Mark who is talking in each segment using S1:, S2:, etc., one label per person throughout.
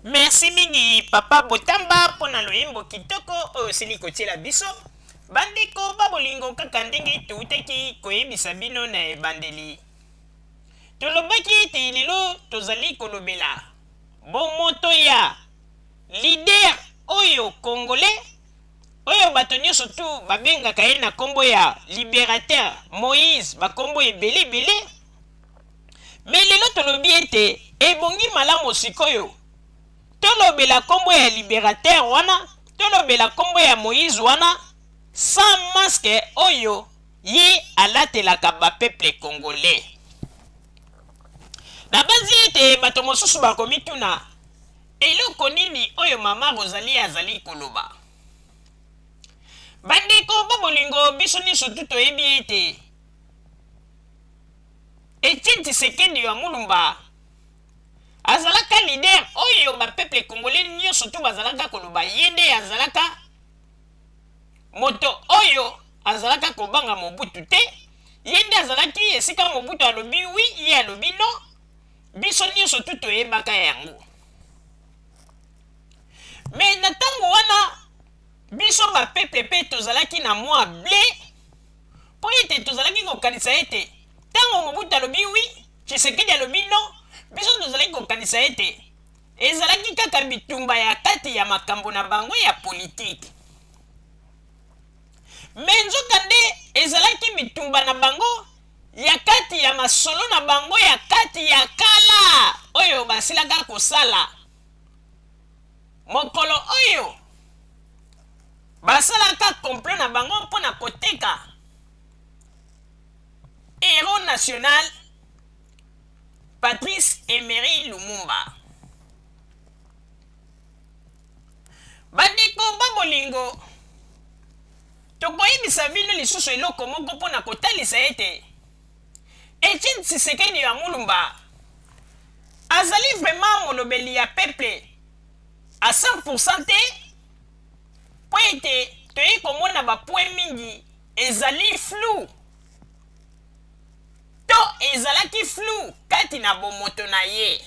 S1: Merci mingi papa Botamba pona loyembo kitoko oyo sili kotiela biso. Bandeko babolingo kaka ndenge tutaki koyebisa bino na ebandeli. Tolobaki ete lelo tozali kolobela bomoto ya leader oyo congolais oyo bato nyonso tu babengaka ye na kombo ya libérateur Moïse bakombo ebele. Me lelo tolobi ete ebongi malamu sikoyo tolobela kombo ya libérateur wana, tolobela kombo ya Moïse wana, sans masque oyo ye alatelaka ba peuple congolais. Na bazi ete bato mosusu bakomituna eloko nini oyo mama Rosalie azali koloba. Bandeko babolingo biso nyonso tu toyebi ete Etienne Tshisekedi wa Mulumba azalaka leader oyo ba peuple congolais nyonso tu bazalaka koloba ye nde azalaka moto oyo azalaka kobanga Mobutu te, ye nde azalaki esika Mobutu alobi wi ye alobi no, biso nyonso tu toyebaka yango. Me na ntango wana biso ba peuple pe tozalaki na mwa ble po ete tozalaki kokanisa ete ntango Mobutu alobi wi Tshisekedi alobi no, biso tozalaki kokanisa ete ezalaki kaka bitumba ya kati ya makambo na bango ya politike. Me nzoka nde ezalaki bitumba na bango ya kati ya masolo na bango ya kati ya kala oyo basilaka kosala mokolo oyo basalaka complot na bango mpona koteka héros national Patrice Emery Lumumba. Bandeko babolingo tokoyebisa bino lisusu eloko moko mpona kotalisa ete Etienne Tshisekedi wa Mulumba azali vraiment molobeli ya peuple à 100% te, po ete toyei komona bapoint mingi ezali flou to ezalaki flou kati na bomoto na ye.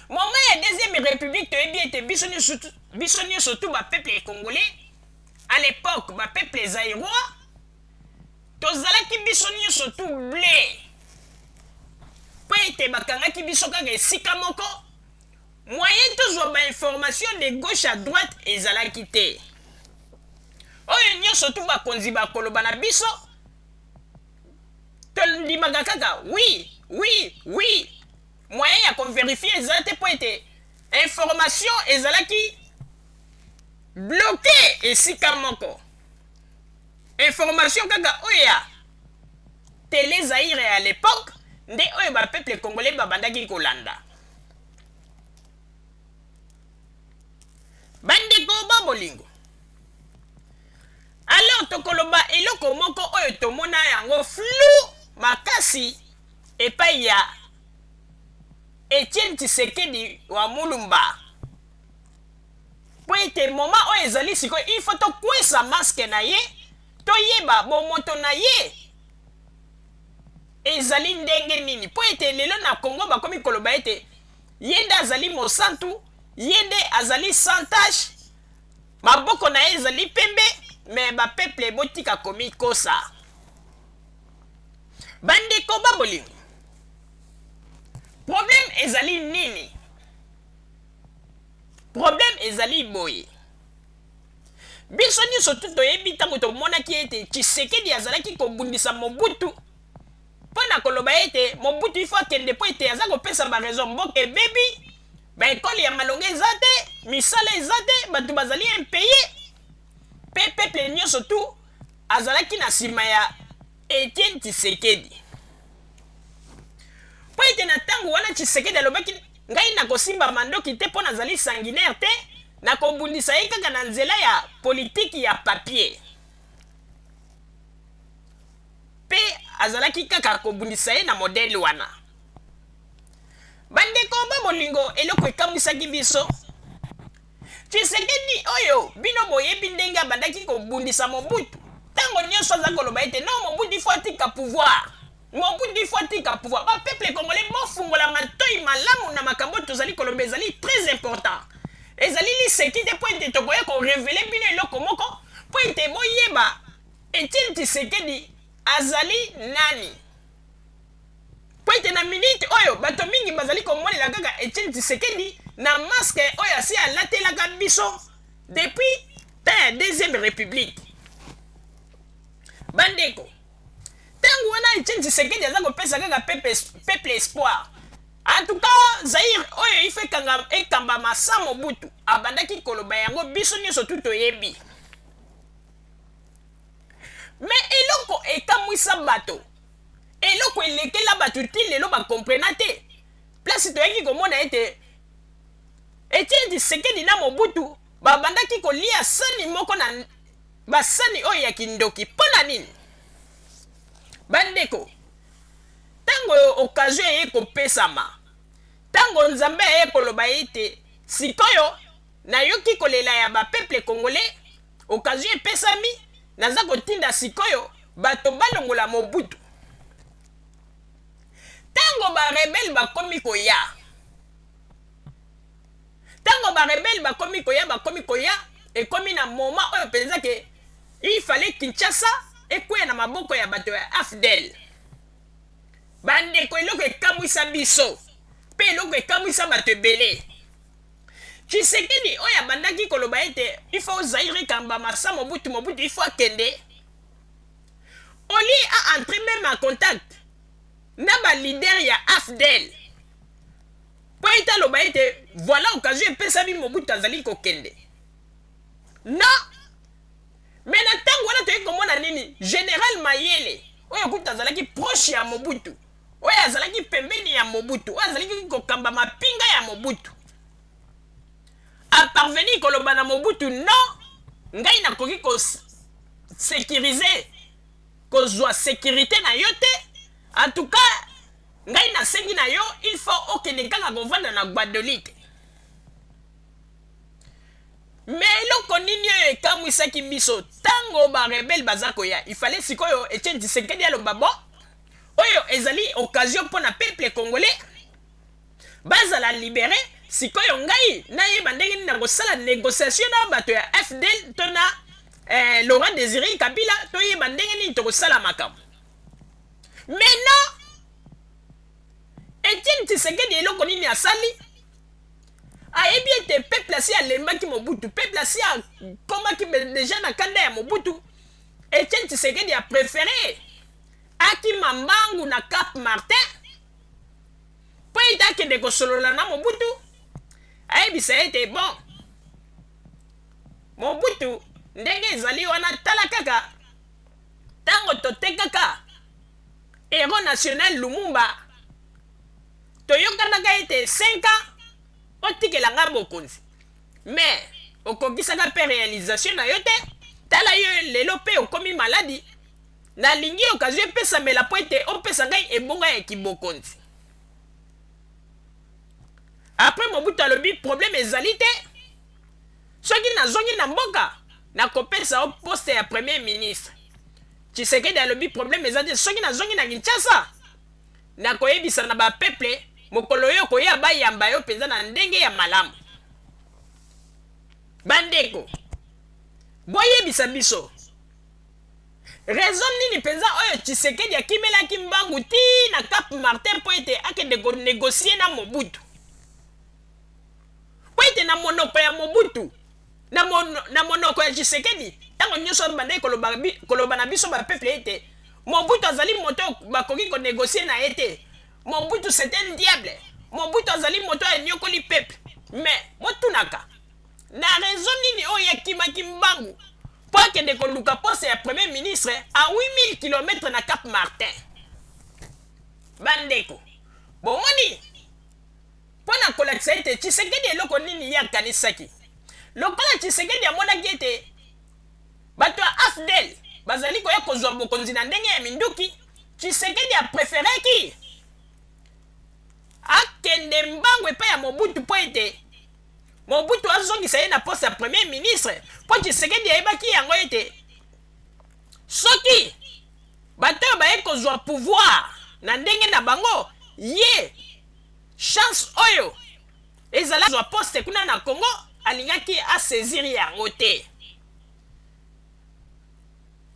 S1: Moment ya deuxième république toyebi ete biso nyonso tu ba peuple congolais à l'époque ba peuple zaïrois tozalaki biso nyonso tu blé po ete bakangaki biso kaka esika moko, moyen tozwa ba information de gauche à droite ezalaki te. Oyo nyonso tu bakonzi bakoloba na biso tondimaka kaka oui moyen ya kovérifie ezala te po ete information ezalaki bloqué esika moko. Information kaka oyo ya télé Zaïre à l'époque nde oyo ba peuple congolais babandaki kolanda. Bandeko babolingo, alors tokoloba eloko moko oyo tomona yango flou makasi epai ya Etienne Tshisekedi wa Mulumba. Po ete moment oyo ezali sikoyo il faut tokwesa masque na ye toyeba bomoto na ye ezali ndenge nini, po ete lelo na Congo bakomi koloba ete ye nde azali mosantu, ye nde azali sans tache, maboko na ye ezali pembe, me ba peuple botika komi kosa. Bandeko babolingo, problème ezali nini? Problème ezali boye. Biso nyonso tu toyebi ntango tomonaki ete Tshisekedi azalaki kobundisa Mobutu mpona koloba ete Mobutu ifo akende po ete aza kopesa baraison mboka ebebi, baekole ya malonga eza te, misala eza te, bato bazali impeye, mpe peuple nyonso tu azalaki na nsima ya Etienne Tshisekedi. Po ete na ntango wana Tshisekedi alobaki ngai nakosimba mandoki te mpo nazali sanguinaire te, nakobundisa ye kaka na nzela ya politiki ya papier, mpe azalaki kaka kobundisa ye na modele wana. Bandeko babolingo eloko ekambwisaki biso Tshisekedi oyo bino boyebi ndenge abandaki kobundisa Mobutu ntango nyonso aza koloba ete non Mobutu ifo atika pouvoir, Mobutu il faut atika pouvoir ba peuple congolais bofungola matoi malamu na makambo tozali kolomba ezali très important ezali lisekite po ete tokoya korevele bino eloko moko po ete boyeba Etienne Tshisekedi azali nani po ete na minute oyo bato mingi bazali komonela kaka Etienne Tshisekedi na masque oyo asi alatelaka biso depuis ta deuxième république bandeko tango wana Etienne Tshisekedi aza kopesa kaka peuple espoir en tout cas Zaire oyo ife ekamba masa Mobutu abandaki koloba yango biso nyonso tu toyebi mais eloko ekamwisa bato eloko elekela bato ti lelo bakomprena te place toyaki komona ete Etienne Tshisekedi na Mobutu babandaki kolia sani moko na basani oyo ya kindoki mpona nini bandeko tango occasion eye kopesama tango nzambe eye koloba ete sikoyo nayoki kolela ya bapeuple congolais occasion epesami naza kotinda sikoyo bato balongola Mobutu tango barebele bakomi koya bakomi koya ekomi na moma oyo penza ke il fallait Kinshasa ekwea na maboko ya bato ya AFDEL bandeko eloko ekamwisa biso mpe eloko ekamwisa bato ebele Tshisekedi oyo abandaki koloba ete il faut Zaire kamba masa Mobutu il faut akende oli a entré même en contact na balider ya AFDEL po ete aloba ete voilà occasion epesami Mobutu azali kokende non mais na ntango wana toyei komona nini général Mayele oyo kuta azalaki proche ya Mobutu oyo azalaki pembeni ya Mobutu oyo azalaki kokamba mapinga ya Mobutu aparvenir koloba na Mobutu non ngai nakoki kosécuriser kozwa sécurité na yo te en tout cas ngai nasengi na yo il faut okende kaka kovanda na Guadeloupe mais eloko nini oyo ekamwisaki biso tango barebele baza koya il fallait sikoyo Etienne Tshisekedi aloba bo oyo ezali occasion mpona peuple congolais bazala libéré sikoyo ngai nayeba ndenge nini na kosala négociation na bato ya FDL to na Laurent Désiré Kabila toyeba ndenge nini tokosala makambo mais non Etienne Tshisekedi eloko nini asali ayebi ete peuple asi alembaki Mobutu peuple asi akomaki déjà na kanda ya Mobutu Etienne Tshisekedi a préféré akima mbangu na Cap Martin po ete akende kosolola na Mobutu ayebisa ete bon Mobutu ndenge ezali wana tala kaka tango totekaka héros national Lumumba toyokanaka ete 5 ans otikelanga bokonzi mais okokisaka mpe réalisation na yo te tala yo lelo mpe okomi maladi nalingi occasion epesamela po ete opesa ngai ebonga ya kibokonzi après Mobutu alobi problème ezali te soki nazongi na mboka nakopesa o poste ya premier ministre Tshisekedi alobi problème eza te soki nazongi na Kinshasa nakoyebisa na bapeuple mokolo yo koya bayamba yo mpenza na ndenge ya malamu bandeko boyebisa biso raison nini mpenza oyo Tshisekedi akimelaki mbangu ti na Cap Martin po ete akende konegocie na Mobutu po ete na monoko ya Mobutu na monoko ya Tshisekedi ntango nyonso bandeki koloba na biso bapeuple ete Mobutu azali moto bakoki konegocie na ye te Mobutu c'est un diable Mobutu azali moto anyokoli peuple mais motunaka na raison nini oyo akimaki mbangu po akende koluka poste ya premier ministre à 8000 km na Cap Martin bandeko bomoni mpona kolakisa ete Tshisekedi eloko nini ye akanisaki lokola Tshisekedi amonaki ete bato ya AFDEL bazali koya kozwa bokonzi na ndenge ya minduki Tshisekedi aprefereki akende mbangu epai ya Mobutu po ete Mobutu azongisa ye na poste ya premier ministre po Tshisekedi ayebaki yango ete soki bato oyo baye kozwa pouvoir na ndenge na bango ye chance oyo ezala zwa poste kuna na Congo alingaki asaisir yango te,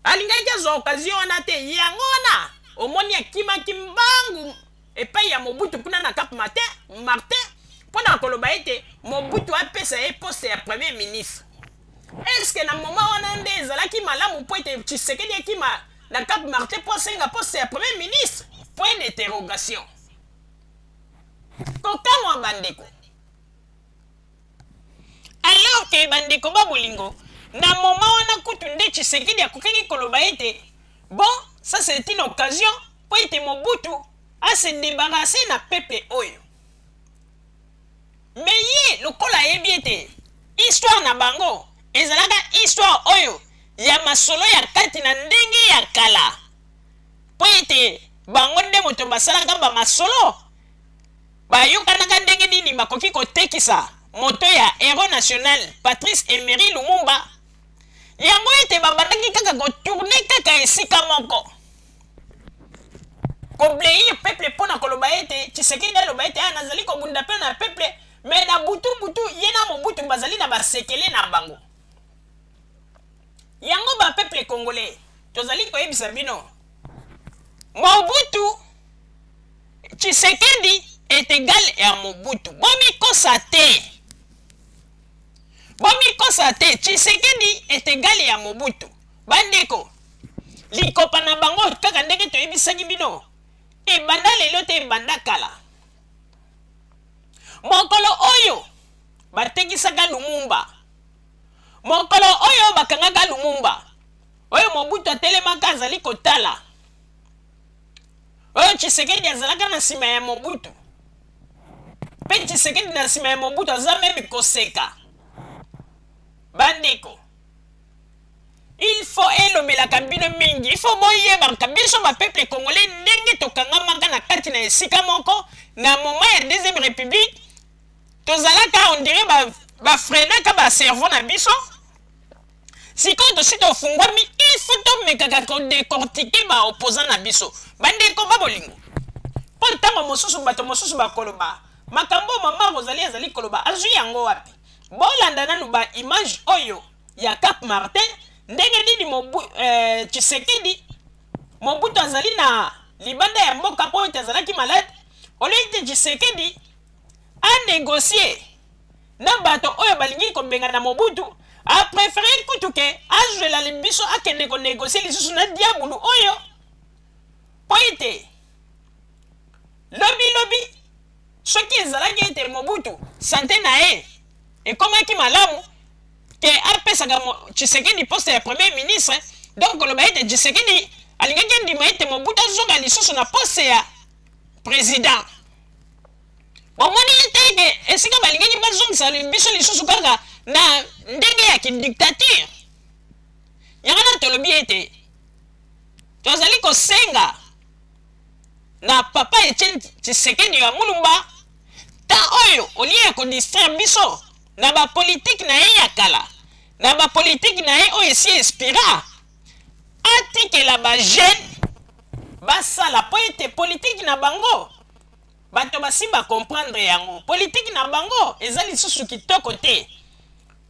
S1: alingaki azwa occasion wana te. Yango wana omoni akimaki mbangu epai ya Mobutu kuna na Cap Martin mpona koloba ete Mobutu apesa ye poste ya premier ministre. Est-ce que na moment wana nde ezalaki malamu po ete Tshisekedi akima na Cap Martin po asenga poste ya premier ministre? Point d'interrogation. Kokamwa bandeko. Alors que bandeko babolingo na moment wana kutu nde Tshisekedi akokaki koloba ete bon, ça c'est une occasion pour ete Mobutu à se débarrasser na peuple oyo. Mais ye lokola yebi ete histoire na bango ezalaka histoire oyo ya masolo ya kati na ndenge ya kala po ete bango nde moto basalaka ba masolo bayokanaka ndenge nini bakoki kotekisa moto ya héros national Patrice Emery Lumumba. Yango ete babandaki kaka kotourne kaka esika moko kobleir peuple mpona koloba ete Tshisekedi aloba ete nazali kobunda mpe na peuple, me na butu ye na Mobutu bazali na basekele na bango. Yango ba peuple congolais tozali koyebisa bino Mobutu Tshisekedi est égal à Mobutu. Bomikosa te Tshisekedi est égal à Mobutu. Bandeko likopa na bango kaka ndenge toyebisaki bino ebanda lelo te ebanda kala. Mokolo oyo batekisaka Lumumba, mokolo oyo bakangaka Lumumba, oyo Mobutu atelemaka azali kotala, oyo Tshisekedi azalaka na nsima ya Mobutu, mpe Tshisekedi na nsima ya Mobutu aza meme koseka. Bandeko il faut elomelaka bino mingi, il faut boyebaka biso bapeuple congolais ndenge tokangamaka na kati na esika moko na moment ya deuxième république tozalaka on dirait bafrenaka bacerveau na biso. Sikoyo tosi tofungwami il faut tomekaka kodécortiquer baopposant na biso. Bandeko babolingo mpo ntango mosusu bato mosusu bakoloba makambo mama Rosalie azali koloba azwi yango wapi. Bolanda nanu ba image oyo ya Cap Martin ndenge nini Tshisekedi Mobutu azali na libanda ya mboka po ete azalaki malade, olete Tshisekedi a négocier na bato oyo balingi kobenga na Mobutu, a préféré kutuke azwela libiso akende ko négocier lisusu na diabulu oyo po ete lobi soki ezalaki ete Mobutu sante na ye ekomaki malamu ke apesaka Tshisekedi poste ya premier ministre, donc koloba ete Tshisekedi alingaki ndima ete Mobutu azonga lisusu na poste ya président. Bomoni ete ke esika balingaki bazongisa biso lisusu kaka na ndenge ya kidictature. Yango na tolobi ete tozali kosenga na papa Etienne Tshisekedi ya Mulumba ta oyo olie ya kodistraire biso na ba politique na ye ya kala, na ba politique na ye oyo esi inspira atikela ba jeune basala po ete politique na bango bato basi ba comprendre yango. Politique na bango eza lisusu kitoko te.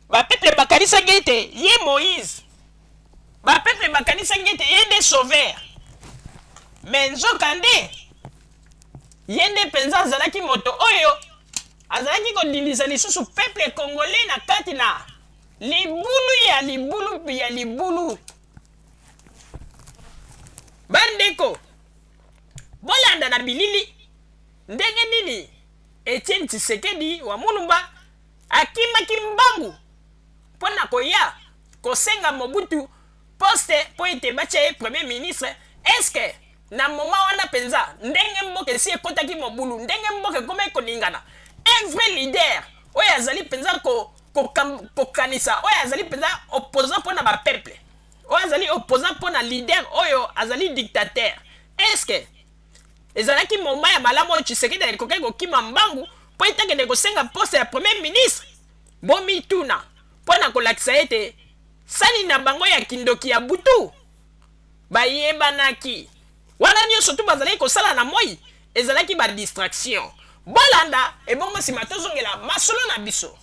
S1: Ba peuple bakanisaki ete ye Moïse, ba peuple bakanisaki ete ye nde sauveur, mais nzoka nde ye nde mpenza azalaki moto oyo azalaki kodilisa lisusu peuple congolais na kati na libulu ya libulu. Bandeko bolanda na bilili ndenge nini Etienne Tshisekedi wa Mulumba akimaki mbangu mpona koya kosenga Mobutu poste po ete batia ye premier ministre. Est-ce que na moment wana penza ndenge mboka esi ekotaki mobulu, ndenge mboka ekoma koningana, un vrai leader oyo azali penza kokanisa, oyo azali penza opposant mpona bapeuple, oyo azali opposant mpona leader oyo azali dictateur. Est-ce que ezalaki moment ya malamu oyo Tshisekedi alikokaki kokima mbangu po etakende kosenga poste ya premier ministre? Bomituna mpona kolakisa ete sani na bango ya kindoki ya butu bayebanaki wana nyonso tu bazalaki kosala na moi ezalaki ba distraction bolanda ebongo nsima tozongela masolo na biso.